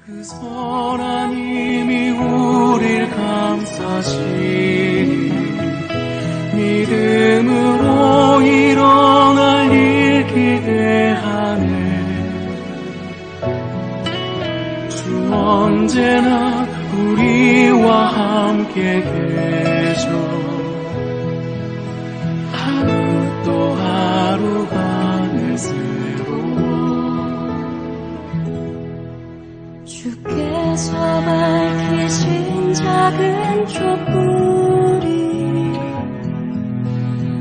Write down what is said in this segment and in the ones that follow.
그 선한 힘이 우릴 감싸시니 믿음으로 일어날 일 기대하네. 주 언제나 우리와 함께 계셔. 하루 또 하루가 내 새로워. 주께서 밝히신 작은 촛불이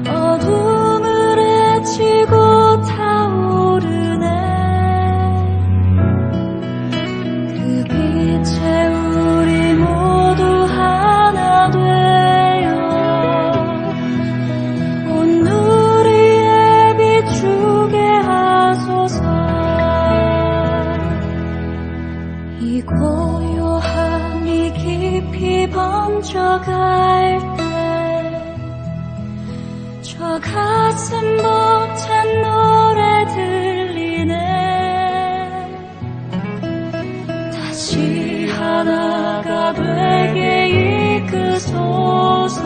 어둠을 헤치고 타오르네. 그 빛에 우리 모두 하나 되어 온 누리에 비추게 하소서. 이 고요함이 깊이 번져갈 때 저 가슴 벅찬 노래 들리네. 다시 하나가 되게 이끄소서.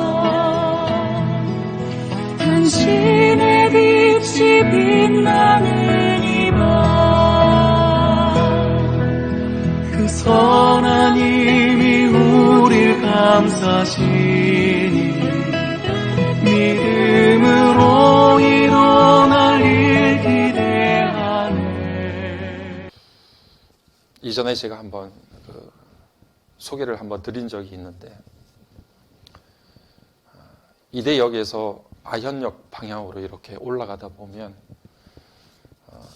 당신의 빛이 빛나는 이 밤. 그 선한 힘이 우릴 감싸시니 믿음으로 일어날 일 기대하네. 이전에 제가 한번 소개를 한번 드린 적이 있는데, 이대역에서 아현역 방향으로 이렇게 올라가다 보면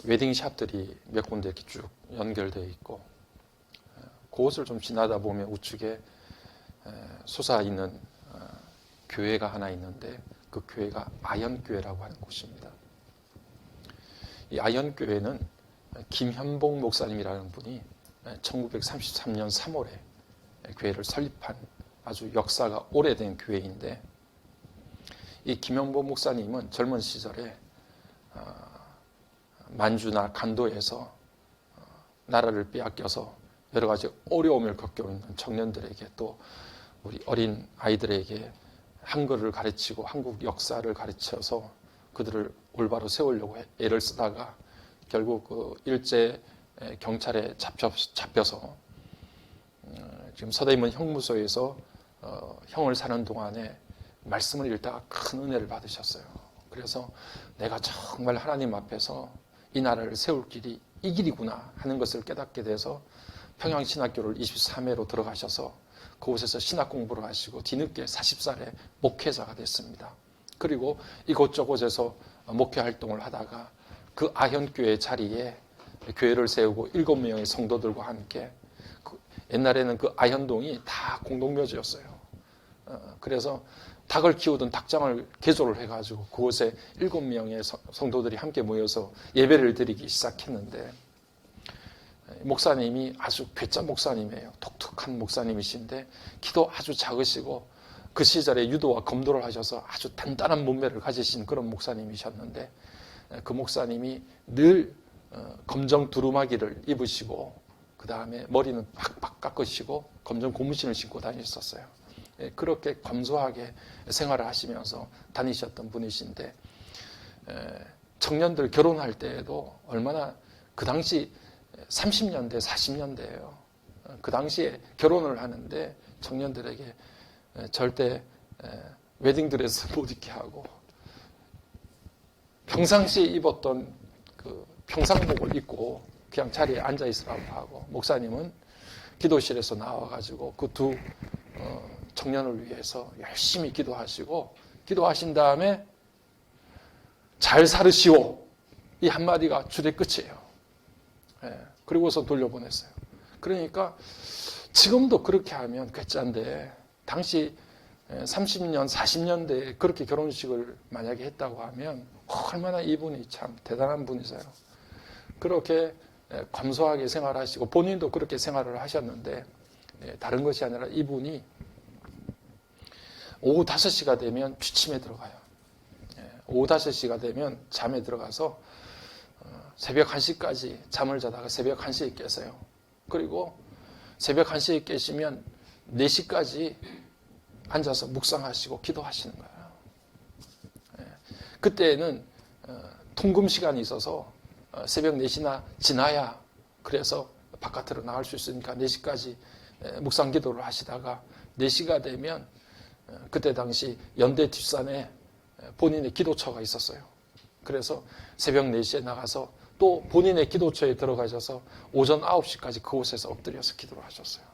웨딩샵들이 몇 군데 이렇게 쭉 연결되어 있고, 그곳을 좀 지나다 보면 우측에 솟아있는 교회가 하나 있는데, 그 교회가 아현교회라고 하는 곳입니다. 이 아현교회는 김현봉 목사님이라는 분이 1933년 3월에 교회를 설립한 아주 역사가 오래된 교회인데, 이 김현봉 목사님은 젊은 시절에 만주나 간도에서 나라를 빼앗겨서 여러 가지 어려움을 겪고 있는 청년들에게, 또 우리 어린 아이들에게 한글을 가르치고 한국 역사를 가르쳐서 그들을 올바로 세우려고 애를 쓰다가 결국 그 일제 경찰에 잡혀서 지금 서대문 형무소에서 형을 사는 동안에 말씀을 읽다가 큰 은혜를 받으셨어요. 그래서 내가 정말 하나님 앞에서 이 나라를 세울 길이 이 길이구나 하는 것을 깨닫게 돼서 평양신학교를 23회로 들어가셔서 그곳에서 신학 공부를 하시고 뒤늦게 40살에 목회자가 됐습니다. 그리고 이곳저곳에서 목회 활동을 하다가 그 아현교회 자리에 교회를 세우고 7명의 성도들과 함께, 옛날에는 그 아현동이 다 공동묘지였어요. 그래서 닭을 키우던 닭장을 개조를 해가지고 그곳에 7명의 성도들이 함께 모여서 예배를 드리기 시작했는데, 목사님이 아주 괴짜 목사님이에요. 독특한 목사님이신데 키도 아주 작으시고 그 시절에 유도와 검도를 하셔서 아주 단단한 몸매를 가지신 그런 목사님이셨는데, 그 목사님이 늘 검정 두루마기를 입으시고 그 다음에 머리는 팍팍 깎으시고 검정 고무신을 신고 다니셨어요. 그렇게 검소하게 생활을 하시면서 다니셨던 분이신데, 청년들 결혼할 때에도 얼마나, 그 당시 30년대, 40년대예요. 그 당시에 결혼을 하는데 청년들에게 절대 웨딩드레스 못 입게 하고, 평상시에 입었던 그 평상복을 입고 그냥 자리에 앉아 있으라고 하고, 목사님은 기도실에서 나와가지고 그 두 청년을 위해서 열심히 기도하시고, 기도하신 다음에 잘 살으시오, 이 한마디가 주례 끝이에요. 그리고서 돌려보냈어요. 그러니까 지금도 그렇게 하면 괴짜인데, 당시 30년, 40년대에 그렇게 결혼식을 만약에 했다고 하면 얼마나 이분이 참 대단한 분이세요. 그렇게 검소하게 생활하시고 본인도 그렇게 생활을 하셨는데, 다른 것이 아니라 이분이 오후 5시가 되면 취침에 들어가요. 오후 5시가 되면 잠에 들어가서 새벽 1시까지 잠을 자다가 새벽 1시에 깨서요. 그리고 새벽 1시에 깨시면 4시까지 앉아서 묵상하시고 기도하시는 거예요. 그때는 통금 시간이 있어서 새벽 4시나 지나야 그래서 바깥으로 나갈 수 있으니까 4시까지 묵상 기도를 하시다가 4시가 되면 그때 당시 연대 뒷산에 본인의 기도처가 있었어요. 그래서 새벽 4시에 나가서 또 본인의 기도처에 들어가셔서 오전 9시까지 그곳에서 엎드려서 기도를 하셨어요.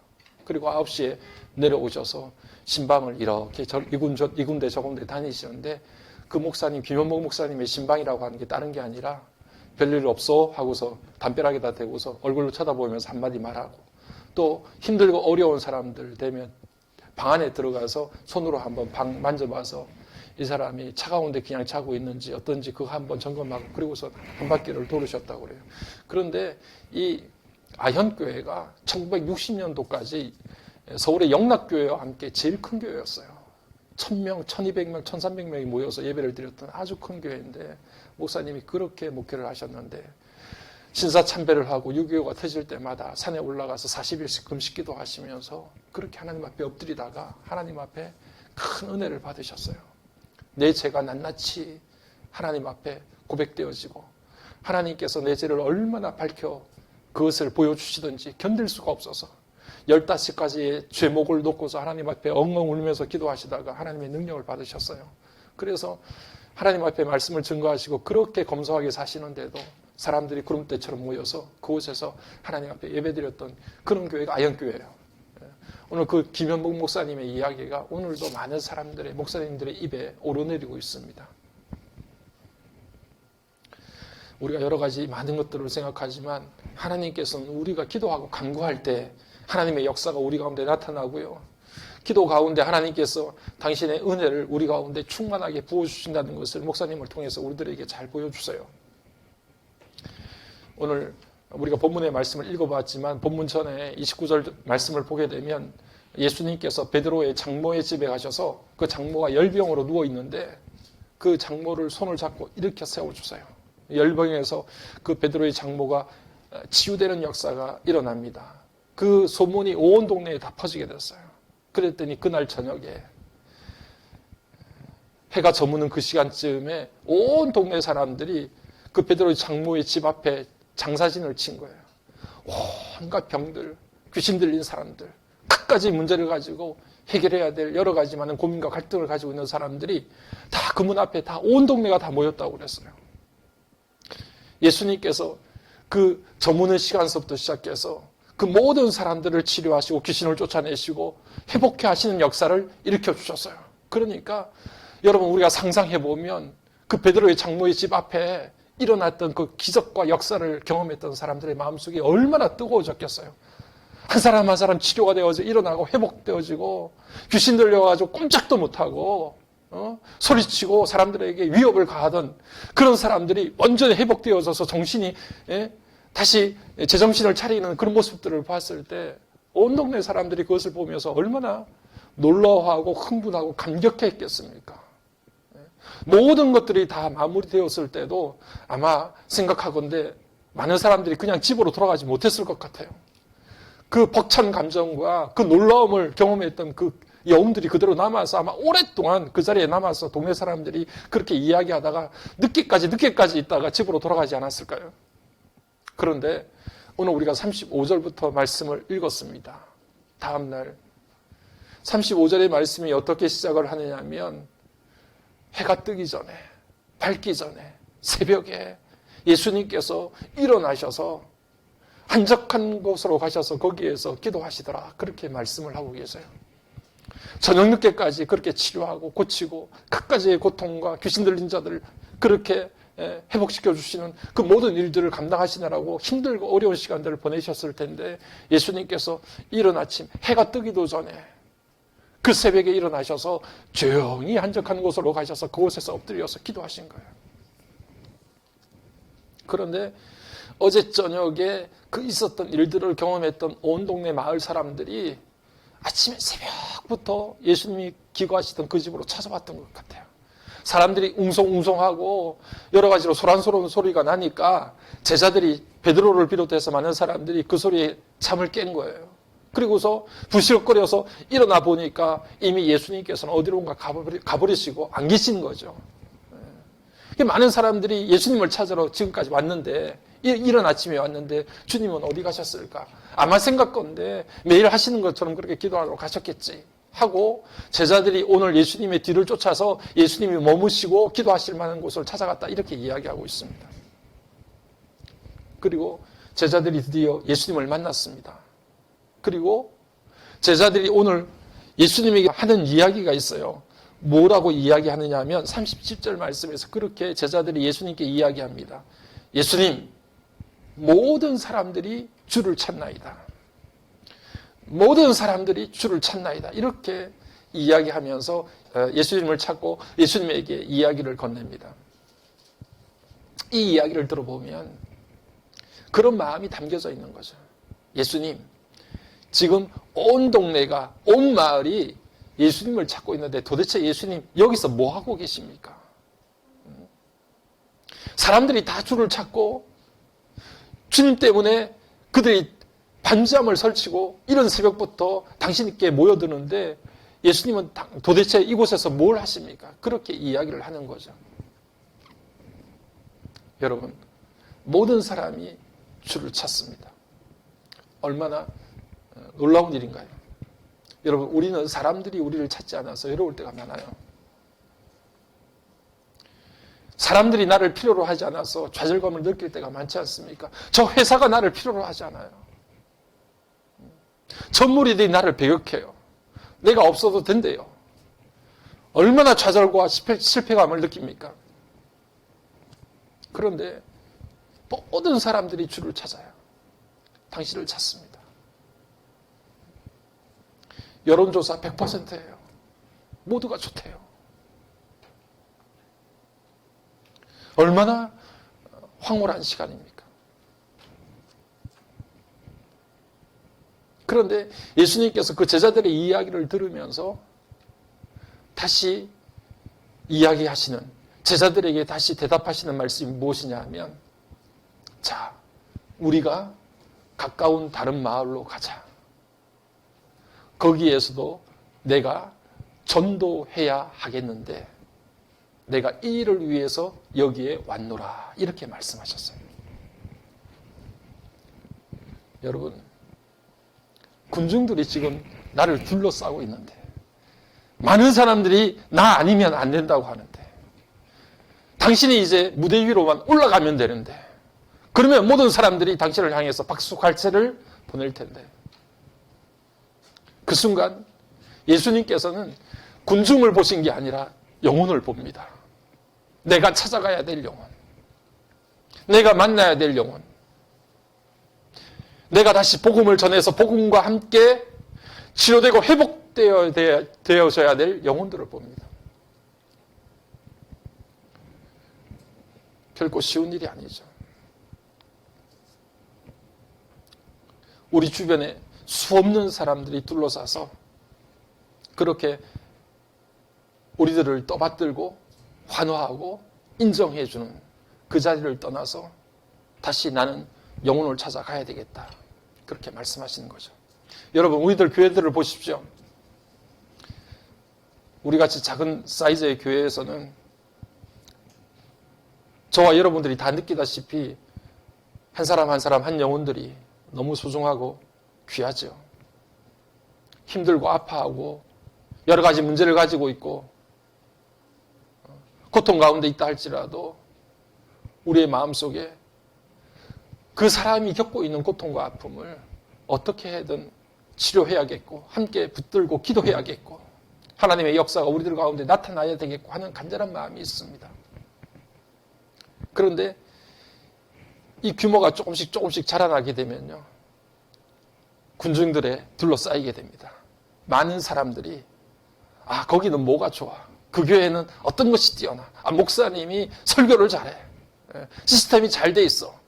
그리고 9시에 내려오셔서 신방을 이렇게 이군데 저군데 다니시는데 그 목사님, 김현복 목사님의 신방이라고 하는 게 다른 게 아니라 별일 없어 하고서 담벼락에다 대고서 얼굴로 쳐다보면서 한마디 말하고 또 힘들고 어려운 사람들 되면 방 안에 들어가서 손으로 한번 방 만져봐서 이 사람이 차가운데 그냥 자고 있는지 어떤지 그거 한번 점검하고 그리고서 한 바퀴를 돌으셨다고 그래요. 그런데 이 아현교회가 1960년도까지 서울의 영락교회와 함께 제일 큰 교회였어요. 1000명, 1200명, 1300명이 모여서 예배를 드렸던 아주 큰 교회인데 목사님이 그렇게 목회를 하셨는데 신사참배를 하고 6.25가 터질 때마다 산에 올라가서 40일씩 금식기도 하시면서 그렇게 하나님 앞에 엎드리다가 하나님 앞에 큰 은혜를 받으셨어요. 내 죄가 낱낱이 하나님 앞에 고백되어지고 하나님께서 내 죄를 얼마나 밝혀 그것을 보여주시든지 견딜 수가 없어서 15가지의 죄목을 놓고서 하나님 앞에 엉엉 울면서 기도하시다가 하나님의 능력을 받으셨어요. 그래서 하나님 앞에 말씀을 증거하시고 그렇게 검소하게 사시는데도 사람들이 구름대처럼 모여서 그곳에서 하나님 앞에 예배드렸던 그런 교회가 아현교회예요. 오늘 그 김현복 목사님의 이야기가 오늘도 많은 사람들의 목사님들의 입에 오르내리고 있습니다. 우리가 여러 가지 많은 것들을 생각하지만 하나님께서는 우리가 기도하고 간구할 때 하나님의 역사가 우리 가운데 나타나고요. 기도 가운데 하나님께서 당신의 은혜를 우리 가운데 충만하게 부어주신다는 것을 목사님을 통해서 우리들에게 잘 보여주세요. 오늘 우리가 본문의 말씀을 읽어봤지만 본문 전에 29절 말씀을 보게 되면 예수님께서 베드로의 장모의 집에 가셔서 그 장모가 열병으로 누워있는데 그 장모를 손을 잡고 일으켜 세워주세요. 열병에서 그 베드로의 장모가 치유되는 역사가 일어납니다. 그 소문이 온 동네에 다 퍼지게 됐어요. 그랬더니 그날 저녁에 해가 저무는 그 시간쯤에 온 동네 사람들이 그 베드로의 장모의 집 앞에 장사진을 친 거예요. 온갖 병들, 귀신 들린 사람들, 갖가지 문제를 가지고 해결해야 될 여러 가지 많은 고민과 갈등을 가지고 있는 사람들이 다 그 문 앞에 다 온 동네가 다 모였다고 그랬어요. 예수님께서 그 저무는 시간서부터 시작해서 그 모든 사람들을 치료하시고 귀신을 쫓아내시고 회복해 하시는 역사를 일으켜 주셨어요. 그러니까 여러분 우리가 상상해 보면 그 베드로의 장모의 집 앞에 일어났던 그 기적과 역사를 경험했던 사람들의 마음속에 얼마나 뜨거워졌겠어요. 한 사람 한 사람 치료가 되어져 일어나고 회복되어지고 귀신 들려가지고 꼼짝도 못하고 소리치고 사람들에게 위협을 가하던 그런 사람들이 완전히 회복되어져서 정신이 다시 제정신을 차리는 그런 모습들을 봤을 때 온 동네 사람들이 그것을 보면서 얼마나 놀라워하고 흥분하고 감격했겠습니까? 모든 것들이 다 마무리되었을 때도 아마 생각하건대 많은 사람들이 그냥 집으로 돌아가지 못했을 것 같아요. 그 벅찬 감정과 그 놀라움을 경험했던 그 여운들이 그대로 남아서 아마 오랫동안 그 자리에 남아서 동네 사람들이 그렇게 이야기하다가 늦게까지 있다가 집으로 돌아가지 않았을까요? 그런데 오늘 우리가 35절부터 말씀을 읽었습니다. 다음날 35절의 말씀이 어떻게 시작을 하느냐면 해가 뜨기 전에, 밝기 전에, 새벽에 예수님께서 일어나셔서 한적한 곳으로 가셔서 거기에서 기도하시더라. 그렇게 말씀을 하고 계세요. 저녁 늦게까지 그렇게 치료하고 고치고 갖가지의 고통과 귀신 들린 자들을 그렇게 회복시켜 주시는 그 모든 일들을 감당하시느라고 힘들고 어려운 시간들을 보내셨을 텐데 예수님께서 이른 아침 해가 뜨기도 전에 그 새벽에 일어나셔서 조용히 한적한 곳으로 가셔서 그곳에서 엎드려서 기도하신 거예요. 그런데 어제 저녁에 그 있었던 일들을 경험했던 온 동네 마을 사람들이 아침에 새벽부터 예수님이 기거하시던 그 집으로 찾아왔던 것 같아요. 사람들이 웅성웅성하고 여러 가지로 소란스러운 소리가 나니까 제자들이 베드로를 비롯해서 많은 사람들이 그 소리에 잠을 깬 거예요. 그리고서 부시럭거려서 일어나 보니까 이미 예수님께서는 어디론가 가버리시고 안 계신 거죠. 많은 사람들이 예수님을 찾으러 지금까지 왔는데, 이른 아침에 왔는데 주님은 어디 가셨을까? 아마 생각건데 매일 하시는 것처럼 그렇게 기도하러 가셨겠지 하고 제자들이 오늘 예수님의 뒤를 쫓아서 예수님이 머무시고 기도하실 만한 곳을 찾아갔다, 이렇게 이야기하고 있습니다. 그리고 제자들이 드디어 예수님을 만났습니다. 그리고 제자들이 오늘 예수님에게 하는 이야기가 있어요. 뭐라고 이야기하느냐 하면 37절 말씀에서 그렇게 제자들이 예수님께 이야기합니다. 예수님, 모든 사람들이 주를 찾나이다. 모든 사람들이 주를 찾나이다. 이렇게 이야기하면서 예수님을 찾고 예수님에게 이야기를 건넵니다. 이 이야기를 들어보면 그런 마음이 담겨져 있는 거죠. 예수님, 지금 온 동네가, 온 마을이 예수님을 찾고 있는데 도대체 예수님 여기서 뭐 하고 계십니까? 사람들이 다 주를 찾고 주님 때문에 그들이 밤잠을 설치고 이런 새벽부터 당신께 모여드는데 예수님은 도대체 이곳에서 뭘 하십니까? 그렇게 이야기를 하는 거죠. 여러분, 모든 사람이 주를 찾습니다. 얼마나 놀라운 일인가요? 여러분, 우리는 사람들이 우리를 찾지 않아서 외로울 때가 많아요. 사람들이 나를 필요로 하지 않아서 좌절감을 느낄 때가 많지 않습니까? 저 회사가 나를 필요로 하지 않아요. 전무리들이 나를 배격해요. 내가 없어도 된대요. 얼마나 좌절과 실패감을 느낍니까? 그런데 모든 사람들이 주를 찾아요. 당신을 찾습니다. 여론조사 100%예요. 모두가 좋대요. 얼마나 황홀한 시간입니까? 그런데 예수님께서 그 제자들의 이야기를 들으면서 다시 이야기하시는, 제자들에게 다시 대답하시는 말씀이 무엇이냐 하면, 자, 우리가 가까운 다른 마을로 가자. 거기에서도 내가 전도해야 하겠는데 내가 이 일을 위해서 여기에 왔노라, 이렇게 말씀하셨어요. 여러분, 군중들이 지금 나를 둘러싸고 있는데 많은 사람들이 나 아니면 안 된다고 하는데 당신이 이제 무대 위로만 올라가면 되는데 그러면 모든 사람들이 당신을 향해서 박수 갈채를 보낼 텐데 그 순간 예수님께서는 군중을 보신 게 아니라 영혼을 봅니다. 내가 찾아가야 될 영혼, 내가 만나야 될 영혼, 내가 다시 복음을 전해서 복음과 함께 치료되고 회복되어져야 될 영혼들을 봅니다. 결코 쉬운 일이 아니죠. 우리 주변에 수없는 사람들이 둘러싸서 그렇게 우리들을 떠받들고 환호하고 인정해주는 그 자리를 떠나서 다시 나는 영혼을 찾아가야 되겠다, 그렇게 말씀하시는 거죠. 여러분, 우리들 교회들을 보십시오. 우리같이 작은 사이즈의 교회에서는 저와 여러분들이 다 느끼다시피 한 사람 한 사람 한 영혼들이 너무 소중하고 귀하죠. 힘들고 아파하고 여러 가지 문제를 가지고 있고 고통 가운데 있다 할지라도 우리의 마음속에 그 사람이 겪고 있는 고통과 아픔을 어떻게 해든 치료해야겠고 함께 붙들고 기도해야겠고 하나님의 역사가 우리들 가운데 나타나야 되겠고 하는 간절한 마음이 있습니다. 그런데 이 규모가 조금씩 자라나게 되면요, 군중들에 둘러싸이게 됩니다. 많은 사람들이 거기는 뭐가 좋아, 그 교회는 어떤 것이 뛰어나, 목사님이 설교를 잘해, 시스템이 잘 돼 있어,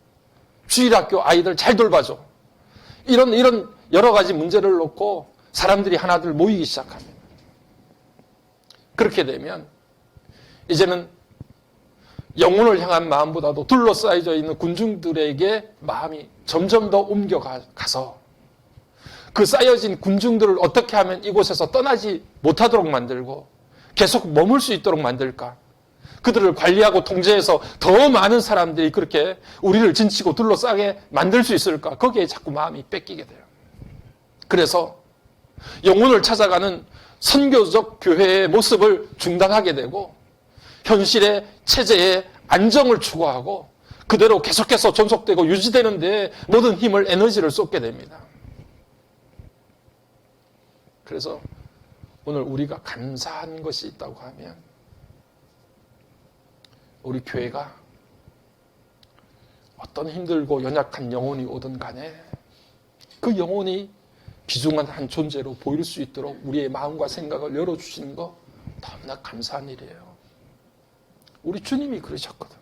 주일학교 아이들 잘 돌봐줘, 이런 여러 가지 문제를 놓고 사람들이 하나둘 모이기 시작합니다. 그렇게 되면 이제는 영혼을 향한 마음보다도 둘러싸여져 있는 군중들에게 마음이 점점 더 옮겨가서 그 쌓여진 군중들을 어떻게 하면 이곳에서 떠나지 못하도록 만들고 계속 머물 수 있도록 만들까? 그들을 관리하고 통제해서 더 많은 사람들이 그렇게 우리를 진치고 둘러싸게 만들 수 있을까? 거기에 자꾸 마음이 뺏기게 돼요. 그래서 영혼을 찾아가는 선교적 교회의 모습을 중단하게 되고 현실의 체제의 안정을 추구하고 그대로 계속해서 존속되고 유지되는 데 모든 힘을, 에너지를 쏟게 됩니다. 그래서 오늘 우리가 감사한 것이 있다고 하면 우리 교회가 어떤 힘들고 연약한 영혼이 오든 간에 그 영혼이 비중한 한 존재로 보일 수 있도록 우리의 마음과 생각을 열어주시는 거 너무나 감사한 일이에요. 우리 주님이 그러셨거든.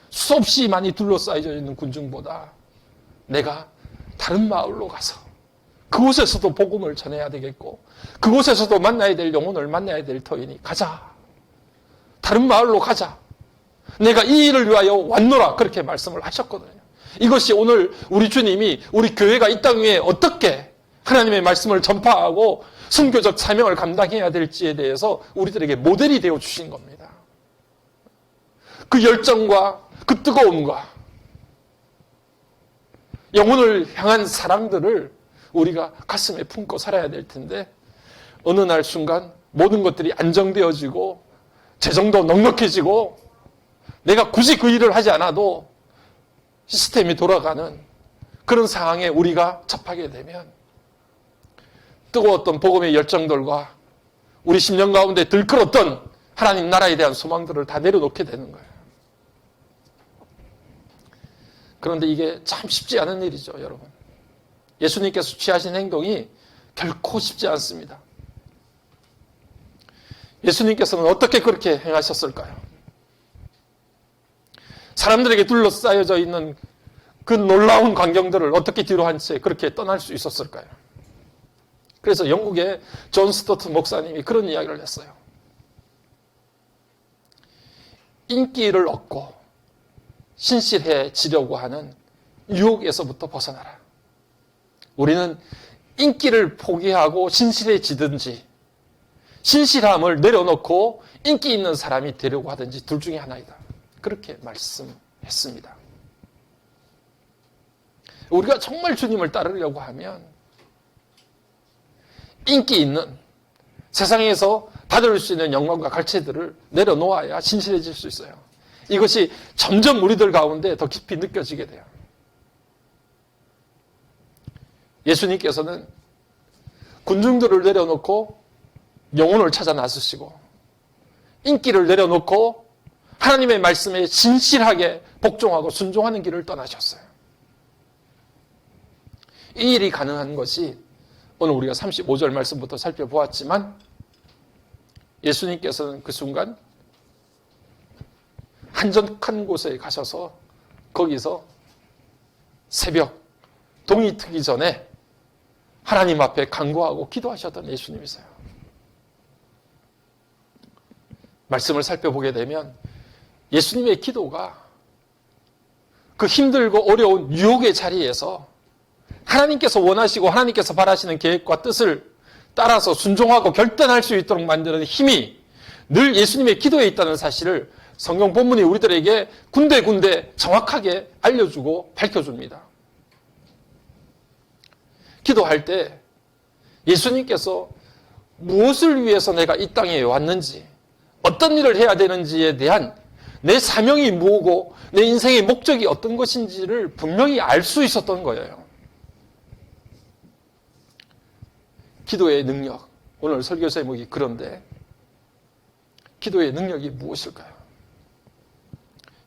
수없이 많이 둘러싸여져 있는 군중보다 내가 다른 마을로 가서 그곳에서도 복음을 전해야 되겠고 그곳에서도 만나야 될 영혼을 만나야 될 터이니 가자. 다른 마을로 가자. 내가 이 일을 위하여 왔노라. 그렇게 말씀을 하셨거든요. 이것이 오늘 우리 주님이 우리 교회가 이 땅 위에 어떻게 하나님의 말씀을 전파하고 선교적 사명을 감당해야 될지에 대해서 우리들에게 모델이 되어 주신 겁니다. 그 열정과 그 뜨거움과 영혼을 향한 사랑들을 우리가 가슴에 품고 살아야 될 텐데 어느 날 순간 모든 것들이 안정되어지고 재정도 넉넉해지고 내가 굳이 그 일을 하지 않아도 시스템이 돌아가는 그런 상황에 우리가 접하게 되면 뜨거웠던 복음의 열정들과 우리 심령 가운데 들끓었던 하나님 나라에 대한 소망들을 다 내려놓게 되는 거예요. 그런데 이게 참 쉽지 않은 일이죠, 여러분. 예수님께서 취하신 행동이 결코 쉽지 않습니다. 예수님께서는 어떻게 그렇게 행하셨을까요? 사람들에게 둘러싸여져 있는 그 놀라운 광경들을 어떻게 뒤로 한 채 그렇게 떠날 수 있었을까요? 그래서 영국의 존 스토트 목사님이 그런 이야기를 했어요. 인기를 얻고 신실해지려고 하는 유혹에서부터 벗어나라. 우리는 인기를 포기하고 신실해지든지 신실함을 내려놓고 인기 있는 사람이 되려고 하든지 둘 중에 하나이다. 그렇게 말씀했습니다. 우리가 정말 주님을 따르려고 하면 인기 있는 세상에서 받을 수 있는 영광과 갈채들을 내려놓아야 신실해질 수 있어요. 이것이 점점 우리들 가운데 더 깊이 느껴지게 돼요. 예수님께서는 군중들을 내려놓고 영혼을 찾아 나서시고 인기를 내려놓고 하나님의 말씀에 진실하게 복종하고 순종하는 길을 떠나셨어요. 이 일이 가능한 것이 오늘 우리가 35절 말씀부터 살펴보았지만 예수님께서는 그 순간 한적한 곳에 가셔서 거기서 새벽 동이 트기 전에 하나님 앞에 간구하고 기도하셨던 예수님이세요. 말씀을 살펴보게 되면 예수님의 기도가 그 힘들고 어려운 유혹의 자리에서 하나님께서 원하시고 하나님께서 바라시는 계획과 뜻을 따라서 순종하고 결단할 수 있도록 만드는 힘이 늘 예수님의 기도에 있다는 사실을 성경 본문이 우리들에게 군데군데 정확하게 알려주고 밝혀줍니다. 기도할 때 예수님께서 무엇을 위해서 내가 이 땅에 왔는지 어떤 일을 해야 되는지에 대한 내 사명이 뭐고 내 인생의 목적이 어떤 것인지를 분명히 알 수 있었던 거예요. 기도의 능력, 오늘 설교 제목이 그런데 기도의 능력이 무엇일까요?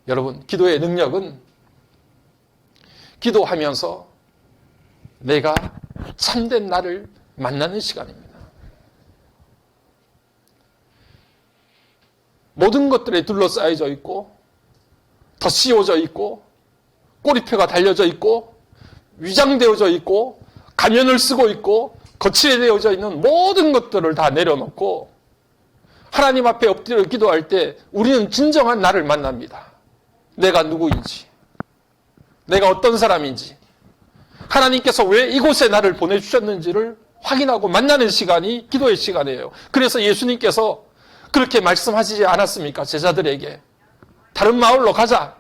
여러분, 기도의 능력은 기도하면서 내가 참된 나를 만나는 시간입니다. 모든 것들에 둘러싸여져 있고 더 씌워져 있고 꼬리표가 달려져 있고 위장되어져 있고 가면을 쓰고 있고 거칠되어져 있는 모든 것들을 다 내려놓고 하나님 앞에 엎드려 기도할 때 우리는 진정한 나를 만납니다. 내가 누구인지, 내가 어떤 사람인지, 하나님께서 왜 이곳에 나를 보내주셨는지를 확인하고 만나는 시간이 기도의 시간이에요. 그래서 예수님께서 그렇게 말씀하시지 않았습니까? 제자들에게. 다른 마을로 가자.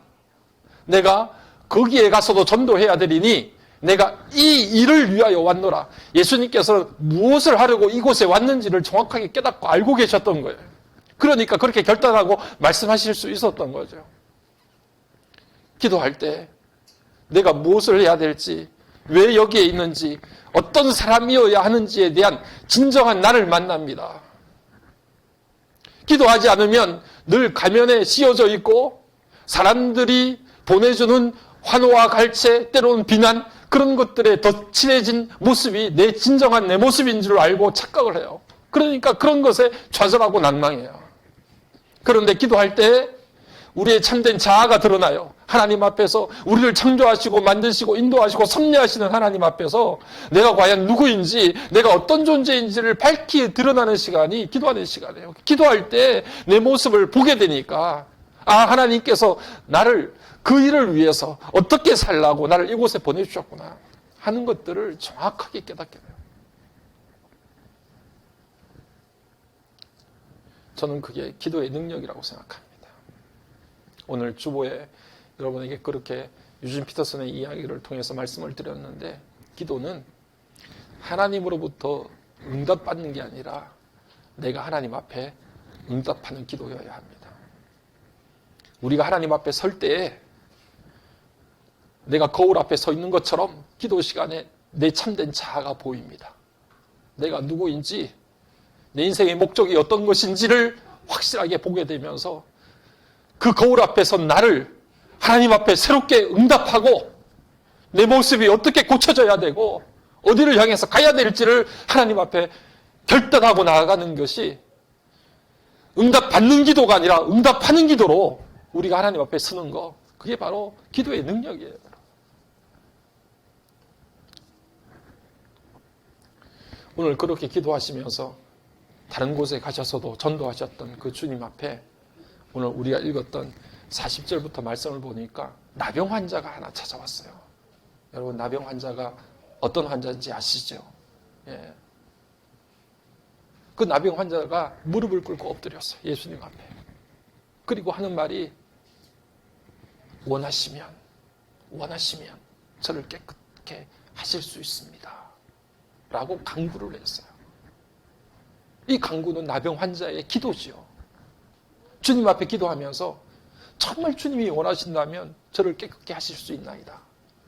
내가 거기에 가서도 전도해야 되리니 내가 이 일을 위하여 왔노라. 예수님께서 무엇을 하려고 이곳에 왔는지를 정확하게 깨닫고 알고 계셨던 거예요. 그러니까 그렇게 결단하고 말씀하실 수 있었던 거죠. 기도할 때 내가 무엇을 해야 될지, 왜 여기에 있는지, 어떤 사람이어야 하는지에 대한 진정한 나를 만납니다. 기도하지 않으면 늘 가면에 씌워져 있고 사람들이 보내주는 환호와 갈채, 때로는 비난, 그런 것들에 더 친해진 모습이 내 진정한 내 모습인 줄 알고 착각을 해요. 그러니까 그런 것에 좌절하고 난망해요. 그런데 기도할 때 우리의 참된 자아가 드러나요. 하나님 앞에서 우리를 창조하시고 만드시고 인도하시고 섭리하시는 하나님 앞에서 내가 과연 누구인지, 내가 어떤 존재인지를 밝히 드러나는 시간이 기도하는 시간이에요. 기도할 때 내 모습을 보게 되니까, 아, 하나님께서 나를 그 일을 위해서 어떻게 살라고 나를 이곳에 보내주셨구나 하는 것들을 정확하게 깨닫게 돼요. 저는 그게 기도의 능력이라고 생각합니다. 오늘 주보에 여러분에게 그렇게 유진 피터슨의 이야기를 통해서 말씀을 드렸는데, 기도는 하나님으로부터 응답받는 게 아니라 내가 하나님 앞에 응답하는 기도여야 합니다. 우리가 하나님 앞에 설 때에 내가 거울 앞에 서 있는 것처럼 기도 시간에 내 참된 자아가 보입니다. 내가 누구인지, 내 인생의 목적이 어떤 것인지를 확실하게 보게 되면서 그 거울 앞에 선 나를 하나님 앞에 새롭게 응답하고 내 모습이 어떻게 고쳐져야 되고 어디를 향해서 가야 될지를 하나님 앞에 결단하고 나아가는 것이 응답받는 기도가 아니라 응답하는 기도로 우리가 하나님 앞에 서는 거, 그게 바로 기도의 능력이에요. 오늘 그렇게 기도하시면서 다른 곳에 가셔서도 전도하셨던 그 주님 앞에 오늘 우리가 읽었던 40절부터 말씀을 보니까 나병 환자가 하나 찾아왔어요. 여러분, 나병 환자가 어떤 환자인지 아시죠? 예. 그 나병 환자가 무릎을 꿇고 엎드렸어요. 예수님 앞에. 그리고 하는 말이, 원하시면 저를 깨끗게 하실 수 있습니다 라고 간구를 했어요. 이 간구는 나병 환자의 기도지요. 주님 앞에 기도하면서 정말 주님이 원하신다면 저를 깨끗게 하실 수 있나이다,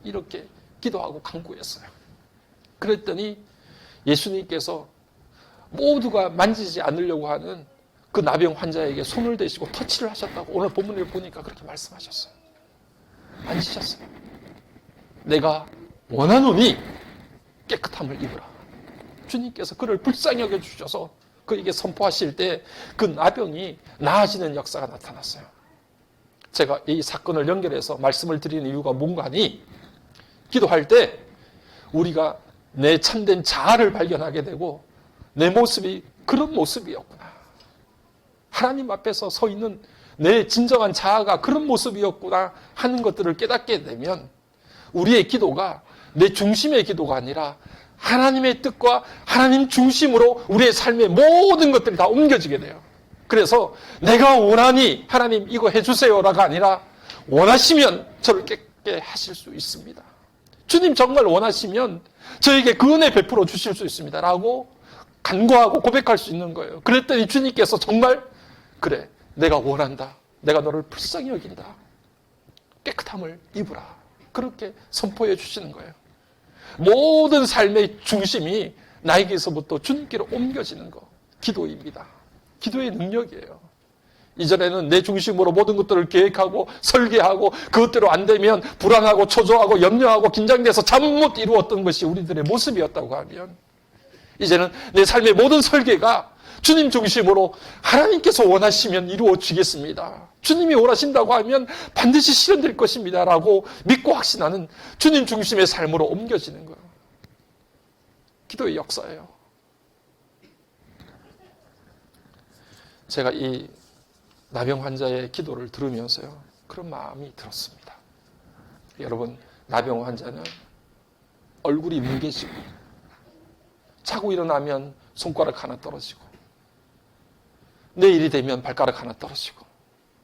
이렇게 기도하고 간구했어요. 그랬더니 예수님께서 모두가 만지지 않으려고 하는 그 나병 환자에게 손을 대시고 터치를 하셨다고 오늘 본문을 보니까 그렇게 말씀하셨어요. 만지셨어요. 내가 원하노니 깨끗함을 입으라. 주님께서 그를 불쌍히 여겨주셔서 그에게 선포하실 때 그 나병이 나아지는 역사가 나타났어요. 제가 이 사건을 연결해서 말씀을 드리는 이유가 뭔가 하니, 기도할 때 우리가 내 참된 자아를 발견하게 되고 내 모습이 그런 모습이었구나, 하나님 앞에서 서 있는 내 진정한 자아가 그런 모습이었구나 하는 것들을 깨닫게 되면 우리의 기도가 내 중심의 기도가 아니라 하나님의 뜻과 하나님 중심으로 우리의 삶의 모든 것들이 다 옮겨지게 돼요. 그래서 내가 원하니 하나님 이거 해주세요라가 아니라 원하시면 저를 깨끗게 하실 수 있습니다. 주님 정말 원하시면 저에게 그 은혜 베풀어 주실 수 있습니다 라고 간구하고 고백할 수 있는 거예요. 그랬더니 주님께서 정말, 그래, 내가 원한다, 내가 너를 불쌍히 여긴다, 깨끗함을 입으라, 그렇게 선포해 주시는 거예요. 모든 삶의 중심이 나에게서부터 주님께로 옮겨지는 거, 기도입니다. 기도의 능력이에요. 이전에는 내 중심으로 모든 것들을 계획하고 설계하고 그것대로 안 되면 불안하고 초조하고 염려하고 긴장돼서 잠 못 이루었던 것이 우리들의 모습이었다고 하면, 이제는 내 삶의 모든 설계가 주님 중심으로 하나님께서 원하시면 이루어지겠습니다, 주님이 원하신다고 하면 반드시 실현될 것입니다 라고 믿고 확신하는 주님 중심의 삶으로 옮겨지는 거예요. 기도의 역사예요. 제가 이 나병 환자의 기도를 들으면서요, 그런 마음이 들었습니다. 여러분, 나병 환자는 얼굴이 뭉개지고, 자고 일어나면 손가락 하나 떨어지고, 내일이 되면 발가락 하나 떨어지고,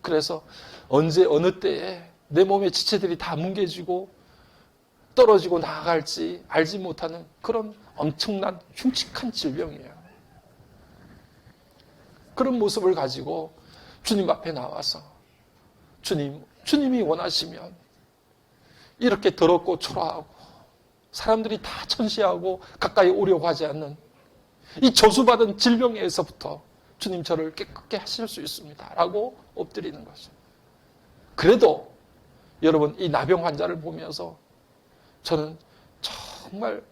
그래서 언제 어느 때에 내 몸의 지체들이 다 뭉개지고 떨어지고 나아갈지 알지 못하는 그런 엄청난 흉측한 질병이에요. 그런 모습을 가지고 주님 앞에 나와서 주님이 원하시면 이렇게 더럽고 초라하고 사람들이 다 천시하고 가까이 오려고 하지 않는 이 저주받은 질병에서부터 주님 저를 깨끗게 하실 수 있습니다 라고 엎드리는 거죠. 그래도 여러분, 이 나병 환자를 보면서 저는 정말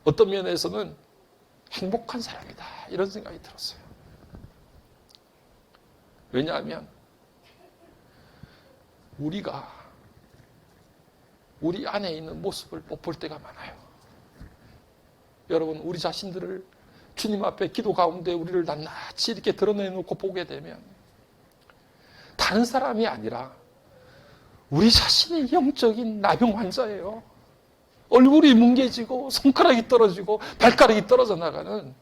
어떤 면에서는 행복한 사람이다 이런 생각이 들었어요. 왜냐하면 우리가 우리 안에 있는 모습을 못 볼 때가 많아요. 여러분, 우리 자신들을 주님 앞에 기도 가운데 우리를 낱낱이 이렇게 드러내놓고 보게 되면 다른 사람이 아니라 우리 자신이 영적인 나병 환자예요. 얼굴이 뭉개지고 손가락이 떨어지고 발가락이 떨어져 나가는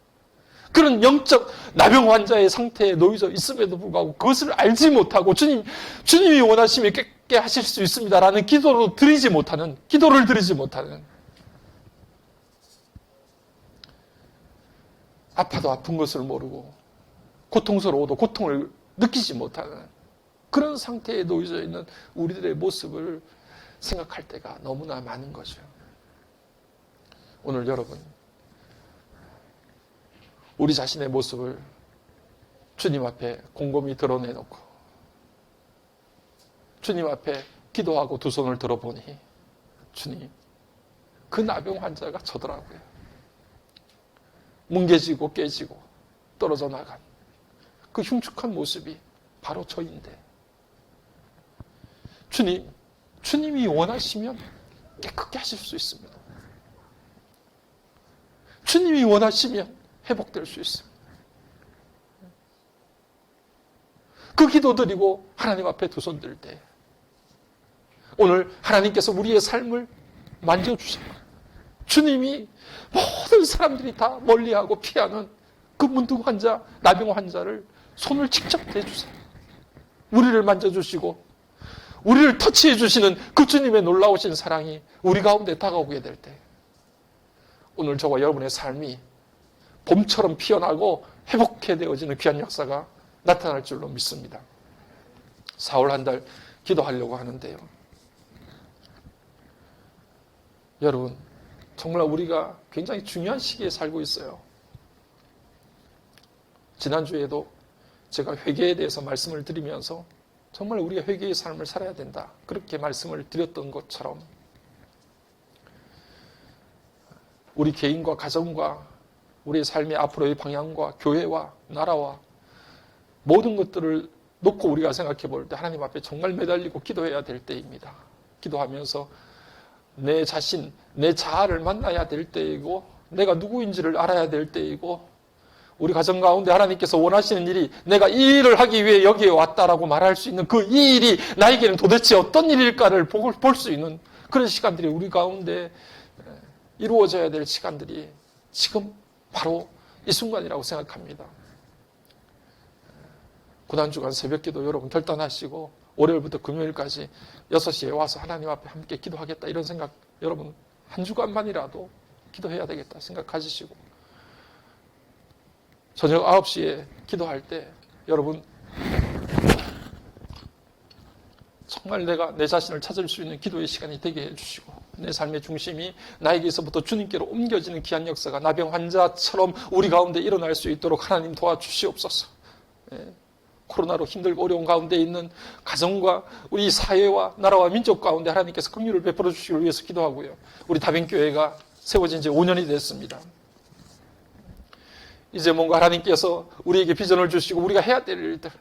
그런 영적 나병 환자의 상태에 놓여져 있음에도 불구하고 그것을 알지 못하고 주님이 원하시면 깨끗게 하실 수 있습니다라는 기도를 드리지 못하는 아파도 아픈 것을 모르고 고통스러워도 고통을 느끼지 못하는 그런 상태에 놓여져 있는 우리들의 모습을 생각할 때가 너무나 많은 거죠. 오늘 여러분, 우리 자신의 모습을 주님 앞에 곰곰이 드러내놓고 주님 앞에 기도하고 두 손을 들어보니 주님, 그 나병 환자가 저더라고요. 뭉개지고 깨지고 떨어져 나간 그 흉측한 모습이 바로 저인데 주님이 원하시면 깨끗게 하실 수 있습니다. 주님이 원하시면 회복될 수 있습니다. 그 기도 드리고 하나님 앞에 두 손 들 때 오늘 하나님께서 우리의 삶을 만져주세요. 주님이 모든 사람들이 다 멀리하고 피하는 그 문둥 환자, 나병 환자를 손을 직접 대주세요. 우리를 만져주시고 우리를 터치해 주시는 그 주님의 놀라우신 사랑이 우리 가운데 다가오게 될 때 오늘 저와 여러분의 삶이 봄처럼 피어나고 회복되어지는 귀한 역사가 나타날 줄로 믿습니다. 4월 한 달 기도하려고 하는데요. 여러분, 정말 우리가 굉장히 중요한 시기에 살고 있어요. 지난주에도 제가 회개에 대해서 말씀을 드리면서 정말 우리가 회개의 삶을 살아야 된다, 그렇게 말씀을 드렸던 것처럼 우리 개인과 가정과 우리의 삶의 앞으로의 방향과 교회와 나라와 모든 것들을 놓고 우리가 생각해 볼 때 하나님 앞에 정말 매달리고 기도해야 될 때입니다. 기도하면서 내 자신, 내 자아를 만나야 될 때이고 내가 누구인지를 알아야 될 때이고 우리 가정 가운데 하나님께서 원하시는 일이 내가 이 일을 하기 위해 여기에 왔다라고 말할 수 있는 그 이 일이 나에게는 도대체 어떤 일일까를 볼 수 있는 그런 시간들이 우리 가운데 이루어져야 될 시간들이 지금 바로 이 순간이라고 생각합니다. 고난주간 새벽기도 여러분 결단하시고 월요일부터 금요일까지 6시에 와서 하나님 앞에 함께 기도하겠다 이런 생각 여러분 한 주간만이라도 기도해야 되겠다 생각 가지시고 저녁 9시에 기도할 때 여러분 정말 내가 내 자신을 찾을 수 있는 기도의 시간이 되게 해주시고 내 삶의 중심이 나에게서부터 주님께로 옮겨지는 귀한 역사가 나병 환자처럼 우리 가운데 일어날 수 있도록 하나님 도와주시옵소서. 코로나로 힘들고 어려운 가운데 있는 가정과 우리 사회와 나라와 민족 가운데 하나님께서 긍휼을 베풀어 주시기 위해서 기도하고요. 우리 다빈교회가 세워진 지 5년이 됐습니다. 이제 뭔가 하나님께서 우리에게 비전을 주시고 우리가 해야 될 일들,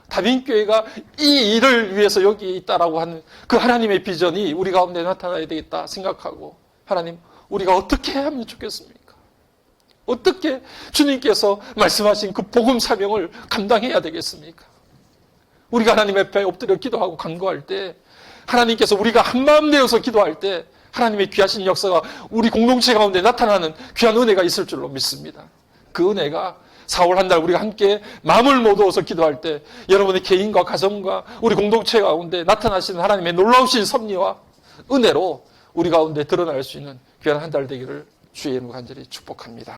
다빈교회가 이 일을 위해서 여기 있다라고 하는 그 하나님의 비전이 우리 가운데 나타나야 되겠다 생각하고 하나님 우리가 어떻게 하면 좋겠습니까? 어떻게 주님께서 말씀하신 그 복음 사명을 감당해야 되겠습니까? 우리가 하나님 앞에 엎드려 기도하고 간구할 때 하나님께서 우리가 한마음 내어서 기도할 때 하나님의 귀하신 역사가 우리 공동체 가운데 나타나는 귀한 은혜가 있을 줄로 믿습니다. 그 은혜가 4월 한 달 우리가 함께 마음을 모두어서 기도할 때 여러분의 개인과 가정과 우리 공동체 가운데 나타나시는 하나님의 놀라우신 섭리와 은혜로 우리 가운데 드러날 수 있는 귀한 한 달 되기를 주의 이름으로 간절히 축복합니다.